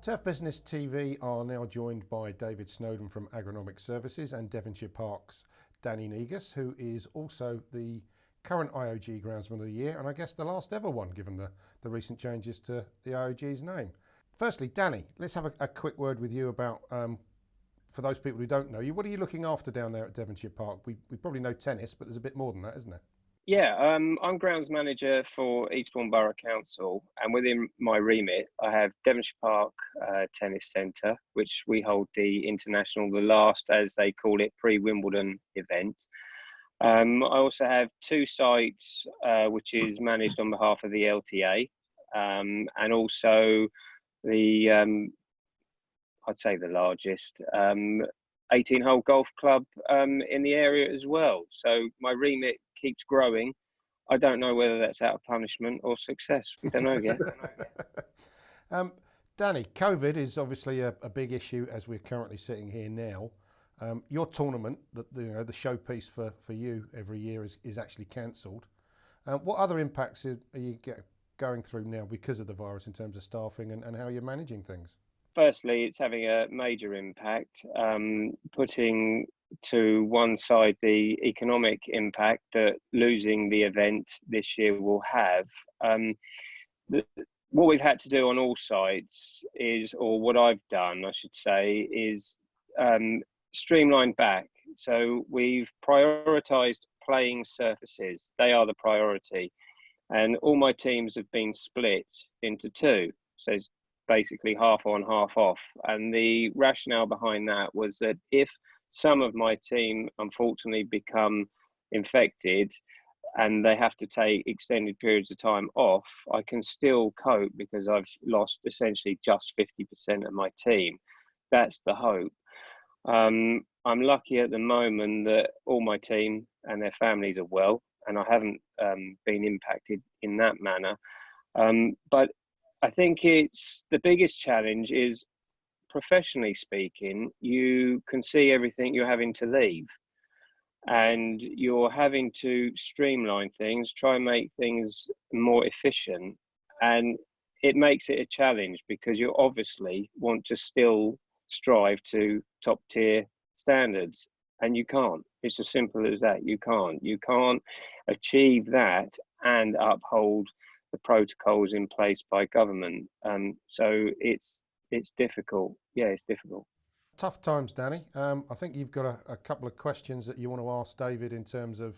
Turf Business TV are now joined by David Snowden from Agronomic Services and Devonshire Park's Danny Negus, who is also the current IOG Groundsman of the Year, and I guess the last ever one, given the recent changes to the IOG's name. Firstly, Danny, let's have a quick word with you about, for those people who don't know you, what are you looking after down there at Devonshire Park? We probably know tennis, but there's a bit more than that, isn't there? Yeah, I'm grounds manager for Eastbourne Borough Council, and within my remit, I have Devonshire Park Tennis Centre, which we hold the international, the last, as they call it, pre-Wimbledon event. I also have two sites, which is managed on behalf of the LTA, and also the, I'd say the largest, 18-hole golf club in the area as well. So my remit keeps growing. I don't know whether that's out of punishment or success. We don't know yet. Danny, COVID is obviously a big issue as we're currently sitting here now. Your tournament, the showpiece for you every year is actually cancelled. What other impacts are you going through now because of the virus in terms of staffing and how you're managing things? Firstly, it's having a major impact, putting to one side the economic impact that losing the event this year will have. What we've had to do on all sides is, or what I've done, I should say, is streamline back. So we've prioritised playing surfaces. They are the priority. And all my teams have been split into two. So it's basically half on, half off. And the rationale behind that was that if some of my team unfortunately become infected and they have to take extended periods of time off, I can still cope because I've lost essentially just 50% of my team. That's the hope. I'm lucky at the moment that all my team and their families are well, and I haven't been impacted in that manner. But I think it's the biggest challenge is, professionally speaking, you can see everything you're having to leave, and you're having to streamline things, try and make things more efficient, and it makes it a challenge because you obviously want to still strive to top tier standards, and you can't. It's as simple as that. You can't achieve that and uphold the protocols in place by government. So it's difficult. Yeah, it's difficult. Tough times, Danny. I think you've got a couple of questions that you want to ask David in terms of,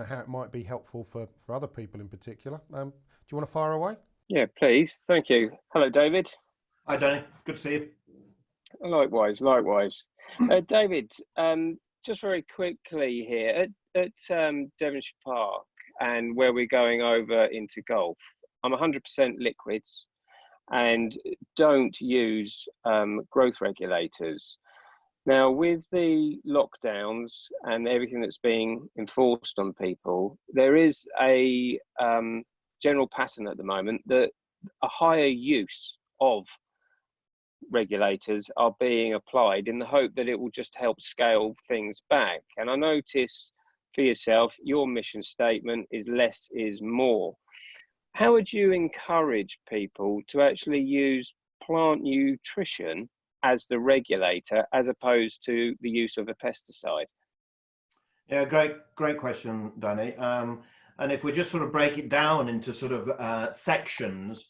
how it might be helpful for other people in particular. Do you want to fire away? Yeah, please. Thank you. Hello, David. Hi, Danny. Good to see you. Likewise. David, just very quickly here at Devonshire Park and where we're going over into golf, I'm 100% liquids and don't use growth regulators. Now, with the lockdowns and everything that's being enforced on people, there is a general pattern at the moment that a higher use of regulators are being applied in the hope that it will just help scale things back. And I notice for yourself, your mission statement is less is more. How would you encourage people to actually use plant nutrition as the regulator as opposed to the use of a pesticide? Yeah, great question, Danny. And if we just sort of break it down into sort of sections,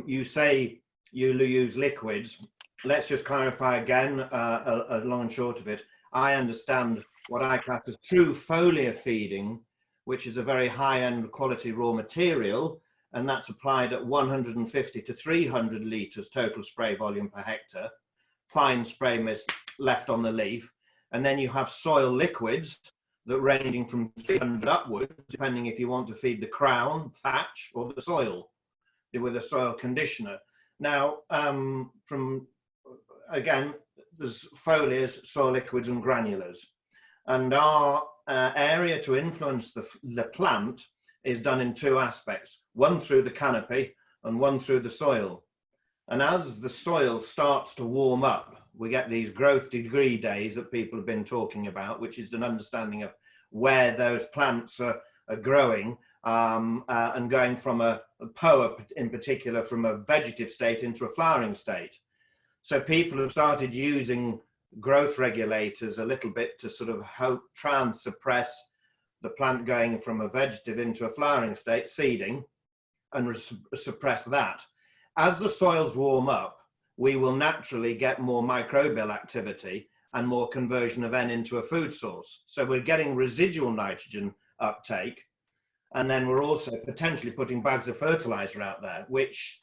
you say you use liquids. Let's just clarify again, long and short of it. I understand what I class as true foliar feeding, which is a very high-end quality raw material, and that's applied at 150 to 300 litres total spray volume per hectare, fine spray mist left on the leaf, and then you have soil liquids that ranging from 300 upwards, depending if you want to feed the crown, thatch, or the soil with a soil conditioner. Now, again, there's foliars, soil liquids, and granulars. And our area to influence the plant is done in two aspects, one through the canopy and one through the soil. And as the soil starts to warm up, we get these growth degree days that people have been talking about, which is an understanding of where those plants are growing. and going from a POA in particular, from a vegetative state into a flowering state. So people have started using growth regulators a little bit to sort of try and suppress the plant going from a vegetative into a flowering state, seeding, and suppress that. As the soils warm up, we will naturally get more microbial activity and more conversion of N into a food source. So we're getting residual nitrogen uptake, and then we're also potentially putting bags of fertilizer out there, which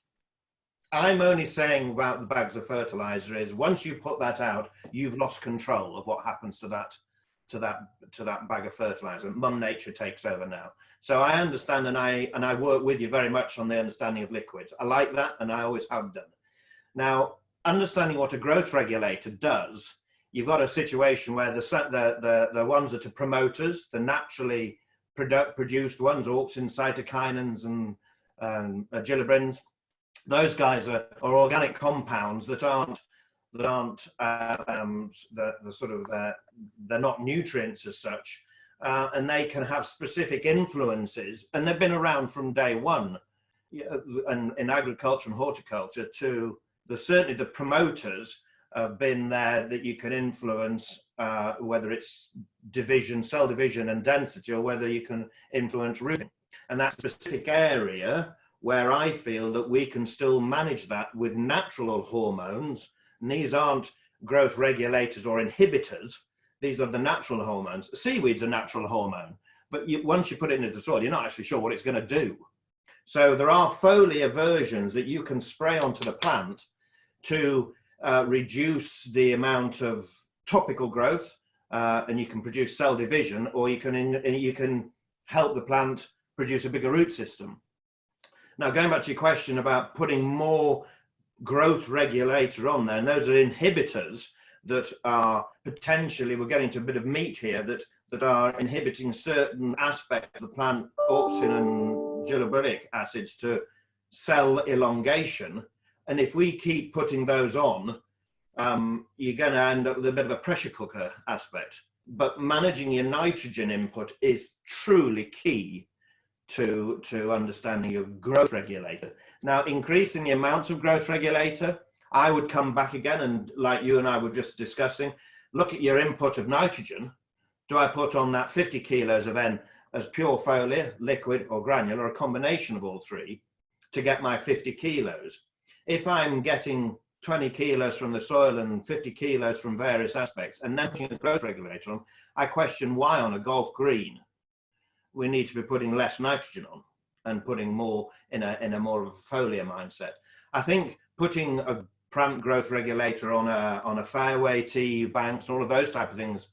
I'm only saying about the bags of fertilizer is once you put that out, you've lost control of what happens to that bag of fertilizer. Mum Nature takes over now. So I understand, and I work with you very much on the understanding of liquids. I like that, and I always have done. Now, understanding what a growth regulator does, you've got a situation where the ones that are promoters, the naturally produced ones, auxins, cytokinins, and gillibrins, those guys are organic compounds that aren't they're not nutrients as such, and they can have specific influences, and they've been around from day one, and in agriculture and horticulture to certainly the promoters have been there that you can influence, whether it's division, cell division and density, or whether you can influence rooting. And that specific area where I feel that we can still manage that with natural hormones. And these aren't growth regulators or inhibitors. These are the natural hormones. Seaweed's a natural hormone, but once you put it into the soil, you're not actually sure what it's going to do. So there are foliar versions that you can spray onto the plant to reduce the amount of topical growth, and you can produce cell division, or you can help the plant produce a bigger root system. Now, going back to your question about putting more growth regulator on there, and those are inhibitors that are potentially, we're getting to a bit of meat here, that are inhibiting certain aspects of the plant, auxin and gillibrinic acids, to cell elongation. And if we keep putting those on, you're going to end up with a bit of a pressure cooker aspect. But managing your nitrogen input is truly key to understanding your growth regulator. Now, increasing the amounts of growth regulator, I would come back again, and like you and I were just discussing, look at your input of nitrogen. Do I put on that 50 kilos of N as pure foliar, liquid, or granular, or a combination of all three to get my 50 kilos? If I'm getting 20 kilos from the soil and 50 kilos from various aspects, and then putting a growth regulator on, I question why on a golf green we need to be putting less nitrogen on and putting more in a more of a foliar mindset. I think putting a plant growth regulator on a fairway, tee, banks, all of those type of things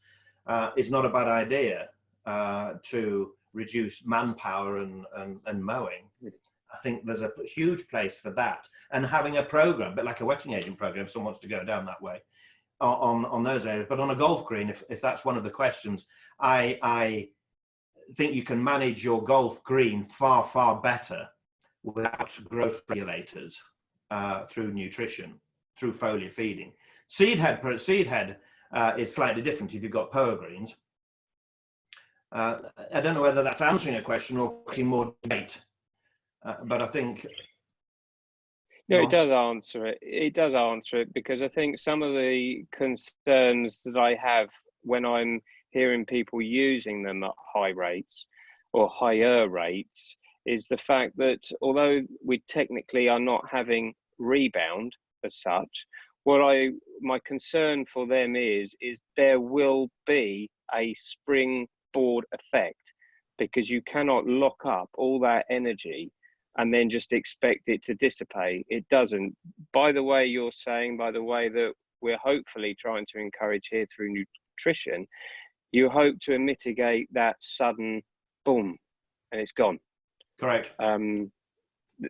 is not a bad idea to reduce manpower and mowing. I think there's a huge place for that, and having a program, but like a wetting agent program, if someone wants to go down that way on those areas. But on a golf green, if that's one of the questions, I think you can manage your golf green far, far better without growth regulators through nutrition, through foliar feeding. Seed head is slightly different if you've got POA greens. I don't know whether that's answering a question or creating more debate, but I think... No, it does answer it. It does answer it, because I think some of the concerns that I have when I'm hearing people using them at high rates or higher rates is the fact that although we technically are not having rebound as such, my concern for them is there will be a springboard effect, because you cannot lock up all that energy and then just expect it to dissipate. It doesn't. By the way you're saying, by the way that we're hopefully trying to encourage here through nutrition, you hope to mitigate that sudden boom and it's gone. Correct.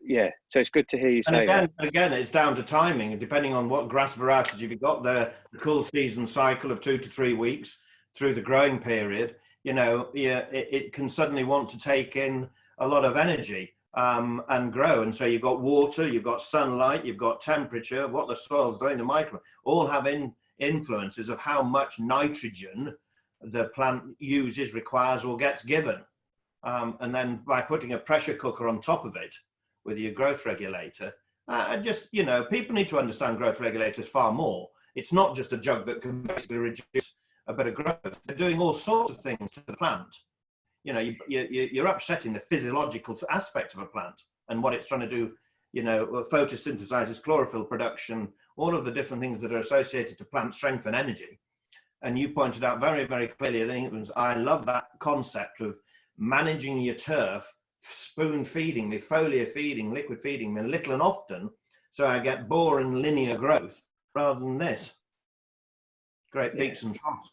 Yeah, so it's good to hear you say that. Again, it's down to timing, depending on what grass varieties you've got there. The cool season cycle of 2 to 3 weeks through the growing period, it can suddenly want to take in a lot of energy and grow. And so you've got water, you've got sunlight, you've got temperature, what the soil's doing, the micro, all have influences of how much nitrogen the plant uses, requires, or gets given. and then by putting a pressure cooker on top of it with your growth regulator, just, you know, people need to understand growth regulators far more. It's not just a jug that can basically reduce a bit of growth. They're doing all sorts of things to the plant. You know, you're upsetting the physiological aspect of a plant and what it's trying to do. You know, photosynthesizes, chlorophyll production, all of the different things that are associated to plant strength and energy. And you pointed out very, very clearly, I think it was, I love that concept of managing your turf, spoon feeding me, foliar feeding, liquid feeding me little and often, so I get boring linear growth rather than this. Great peaks and troughs.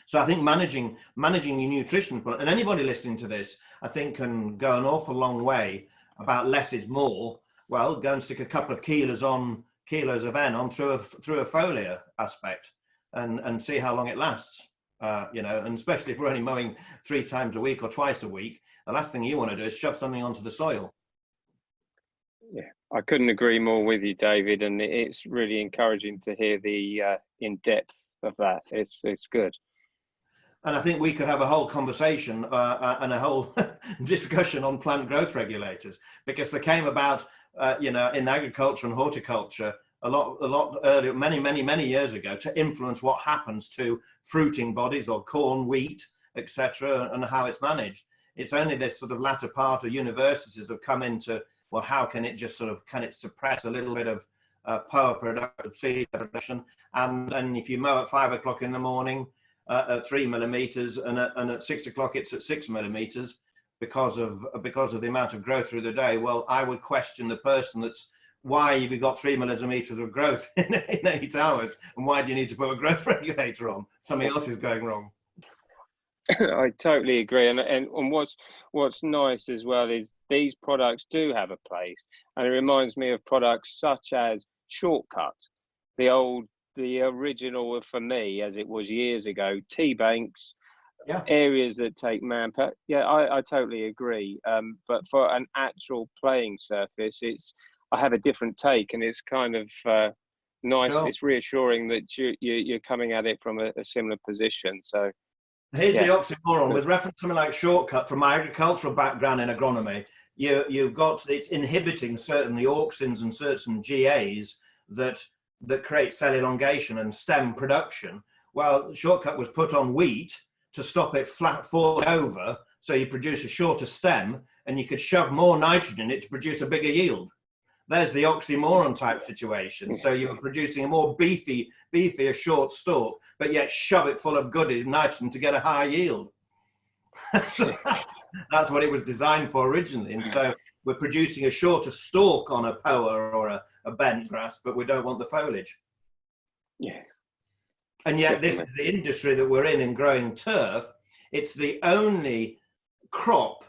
So I think managing your nutrition, and anybody listening to this, I think can go an awful long way about less is more. Well, go and stick a couple of kilos of N on through a foliar aspect and see how long it lasts. You know, and especially if we're only mowing 3 times a week or twice a week, the last thing you want to do is shove something onto the soil. Yeah, I couldn't agree more with you, David, and it's really encouraging to hear the in-depth of that. It's good. And I think we could have a whole conversation and a whole discussion on plant growth regulators, because they came about, you know, in agriculture and horticulture a lot earlier, many years ago, to influence what happens to fruiting bodies or corn, wheat, etc., and how it's managed. It's only this sort of latter part of universities have come into, well, how can it just sort of, can it suppress a little bit of power production, seed production, and if you mow at 5 o'clock in the morning at 3 millimeters and at 6 o'clock it's at 6 millimeters because of the amount of growth through the day, well, I would question the person that's, why have you got 3 millimeters of growth in 8 hours, and why do you need to put a growth regulator on? Something else is going wrong. I totally agree, and what's nice as well is these products do have a place, and it reminds me of products such as Shortcut, the original for me, as it was years ago, T-banks, areas that take manpower. Yeah, I totally agree. But for an actual playing surface, I have a different take, and it's kind of nice. Sure. It's reassuring that you're coming at it from a similar position. So here's the oxymoron with reference to something like Shortcut. From my agricultural background in agronomy, you've got, it's inhibiting certain the auxins and certain GAs that create cell elongation and stem production. Well, Shortcut was put on wheat to stop it falling over, so you produce a shorter stem, and you could shove more nitrogen in it to produce a bigger yield. There's the oxymoron type situation. So you're producing a more beefier short stalk, but yet shove it full of good nitrogen to get a high yield. That's what it was designed for originally. And so we're producing a shorter stalk on a poa or a bent grass, but we don't want the foliage. Yeah. And yet this is the industry that we're in growing turf. It's the only crop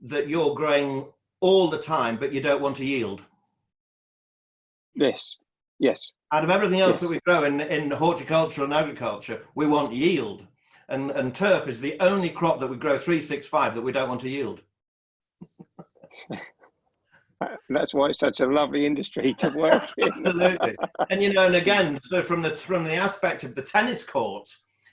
that you're growing all the time, but you don't want to yield. Yes. Out of everything else that we grow in horticulture and agriculture, we want yield. And turf is the only crop that we grow 365 that we don't want to yield. That's why it's such a lovely industry to work in. Absolutely. And, you know, and again, so from the aspect of the tennis court,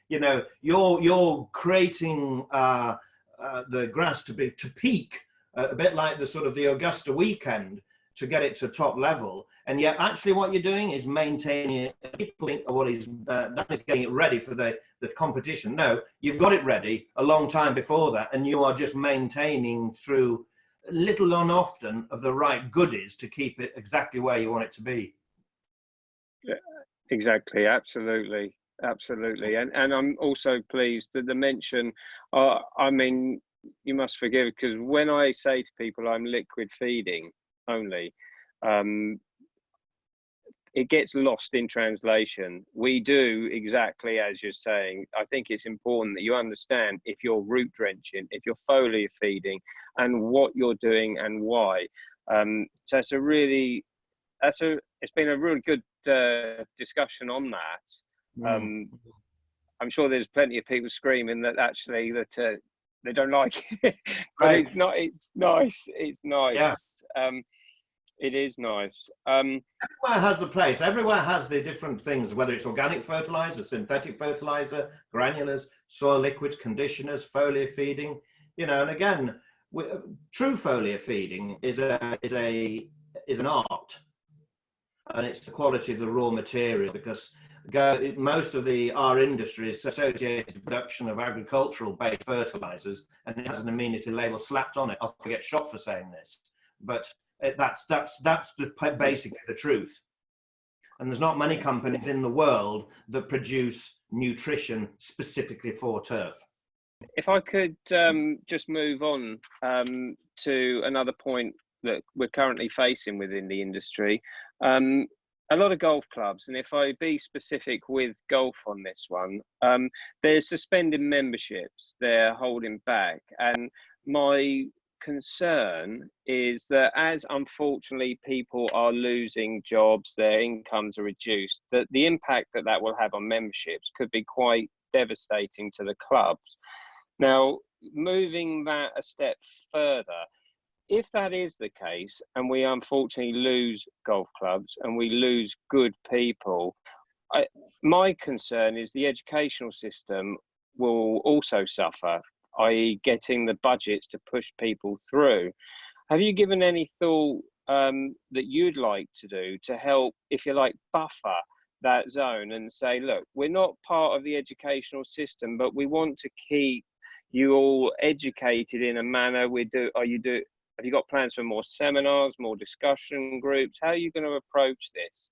you know, you're creating the grass to peak a bit like the sort of the Augusta weekend to get it to top level. And yet actually what you're doing is maintaining it. People think, oh, well, that is getting it ready for the competition. No, you've got it ready a long time before that, and you are just maintaining through little and often of the right goodies to keep it exactly where you want it to be. Yeah, exactly, absolutely. And I'm also pleased that the mention, I mean, you must forgive, because when I say to people I'm liquid feeding only, it gets lost in translation. We do exactly as you're saying. I think it's important that you understand if you're root drenching, if you're foliar feeding, and what you're doing and why. So it's been a really good discussion on that. I'm sure there's plenty of people screaming that actually they don't like it, but right. It's nice. Yeah. It is nice. Everywhere has the place. Everywhere has the different things, whether it's organic fertilizer, synthetic fertilizer, granulars, soil liquids, conditioners, foliar feeding. And again, true foliar feeding is an art, and it's the quality of the raw material, because most of our industry is associated with the production of agricultural-based fertilizers, and it has an amenity label slapped on it. I'll get shot for saying this, but that's basically the truth. And there's not many companies in the world that produce nutrition specifically for turf. If I could just move on to another point that we're currently facing within the industry, a lot of golf clubs, and if I be specific with golf on this one, they're suspending memberships, they're holding back. And my concern is that as unfortunately people are losing jobs, their incomes are reduced, that the impact that will have on memberships could be quite devastating to the clubs. Now, moving that a step further, if that is the case, and we unfortunately lose golf clubs and we lose good people, my concern is the educational system will also suffer, i.e. getting the budgets to push people through. Have you given any thought that you'd like to do to help, if you like, buffer that zone and say, look, we're not part of the educational system, but we want to keep you all educated in a manner have you got plans for more seminars, more discussion groups? How are you going to approach this?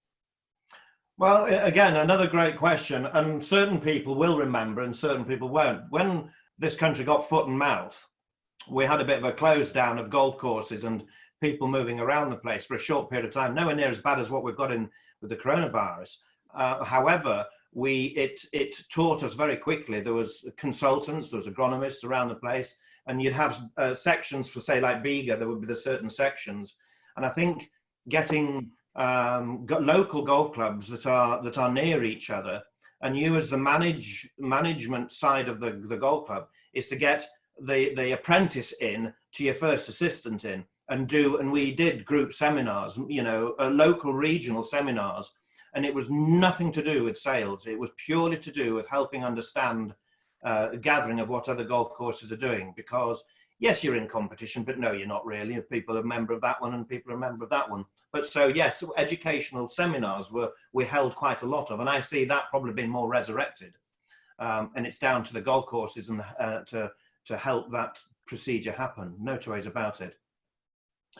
Well, again, another great question, and certain people will remember and certain people won't. When this country got foot and mouth, we had a bit of a close down of golf courses and people moving around the place for a short period of time, nowhere near as bad as what we've got with the coronavirus. However, it taught us very quickly. There was consultants, there was agronomists around the place, and you'd have sections for, say, like Bega, there would be the certain sections. And I think getting local golf clubs that are near each other, and you as the management side of the golf club, is to get the apprentice in to your first assistant in, and we did group seminars, local regional seminars, and it was nothing to do with sales. It was purely to do with helping understand gathering of what other golf courses are doing, because yes, you're in competition, but no, you're not really. People are a member of that one and people are a member of that one. But so yes, educational seminars we held quite a lot of, and I see that probably being more resurrected, and it's down to the golf courses and to help that procedure happen. No two ways about it.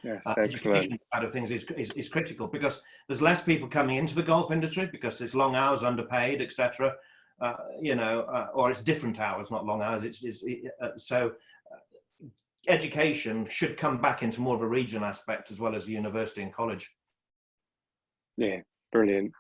Yes, education side of things is critical, because there's less people coming into the golf industry because it's long hours, underpaid, etc. Or it's different hours, not long hours. So education should come back into more of a regional aspect as well as university and college. Yeah, brilliant.